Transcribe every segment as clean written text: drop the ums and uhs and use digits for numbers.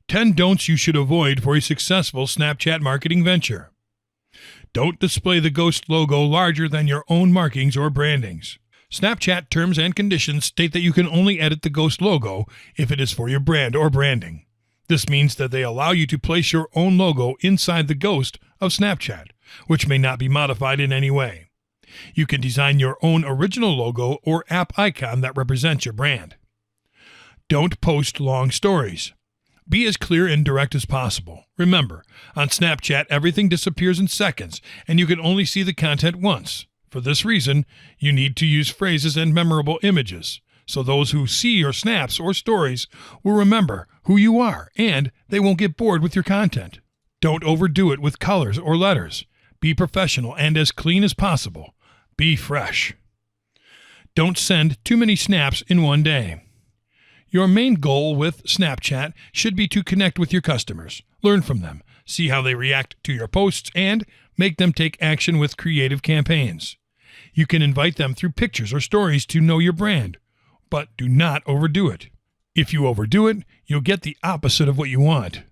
10 don'ts you should avoid for a successful Snapchat marketing venture. Don't display the Ghost logo larger than your own markings or brandings. Snapchat terms and conditions state that you can only edit the Ghost logo if it is for your brand or branding. This means that they allow you to place your own logo inside the Ghost of Snapchat, which may not be modified in any way. You can design your own original logo or app icon that represents your brand. Don't post long stories. Be as clear and direct as possible. Remember, on Snapchat, everything disappears in seconds, and you can only see the content once. For this reason, you need to use phrases and memorable images, so those who see your snaps or stories will remember who you are, and they won't get bored with your content. Don't overdo it with colors or letters. Be professional and as clean as possible. Be fresh. Don't send too many snaps in one day. Your main goal with Snapchat should be to connect with your customers, learn from them, see how they react to your posts, and make them take action with creative campaigns. You can invite them through pictures or stories to know your brand, but do not overdo it. If you overdo it, you'll get the opposite of what you want.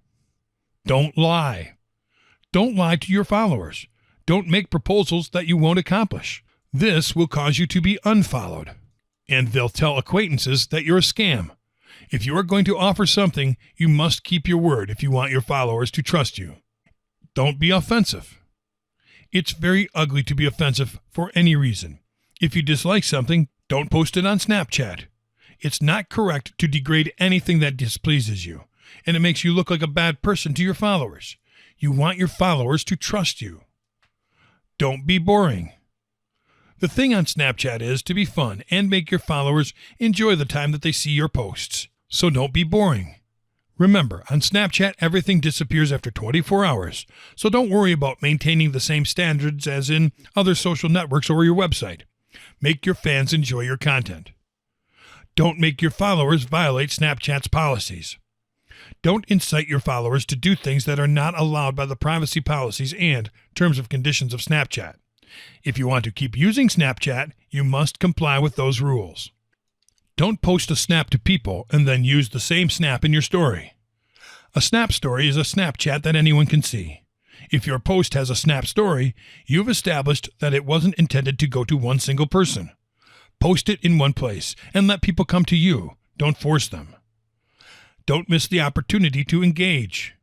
Don't lie. Don't lie to your followers. Don't make proposals that you won't accomplish. This will cause you to be unfollowed, and they'll tell acquaintances that you're a scam. If you are going to offer something, you must keep your word if you want your followers to trust you. Don't be offensive. It's very ugly to be offensive for any reason. If you dislike something, don't post it on Snapchat. It's not correct to degrade anything that displeases you, and it makes you look like a bad person to your followers. You want your followers to trust you. Don't be boring. The thing on Snapchat is to be fun and make your followers enjoy the time that they see your posts. So don't be boring. Remember, on Snapchat, everything disappears after 24 hours, so don't worry about maintaining the same standards as in other social networks or your website. Make your fans enjoy your content. Don't make your followers violate Snapchat's policies. Don't incite your followers to do things that are not allowed by the privacy policies and terms of conditions of Snapchat. If you want to keep using Snapchat, you must comply with those rules. Don't post a snap to people and then use the same snap in your story. A snap story is a Snapchat that anyone can see. If your post has a snap story, you've established that it wasn't intended to go to one single person. Post it in one place and let people come to you. Don't force them. Don't miss the opportunity to engage.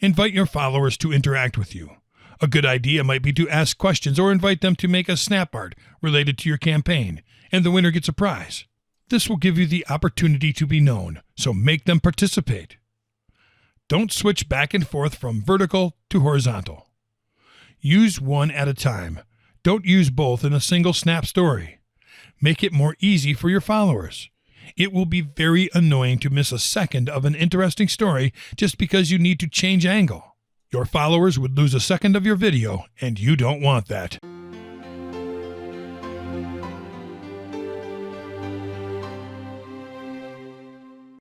Invite your followers to interact with you. A good idea might be to ask questions or invite them to make a snap art related to your campaign, and the winner gets a prize. This will give you the opportunity to be known, so make them participate. Don't switch back and forth from vertical to horizontal. Use one at a time. Don't use both in a single snap story. Make it more easy for your followers. It will be very annoying to miss a second of an interesting story just because you need to change angle. Your followers would lose a second of your video, and you don't want that.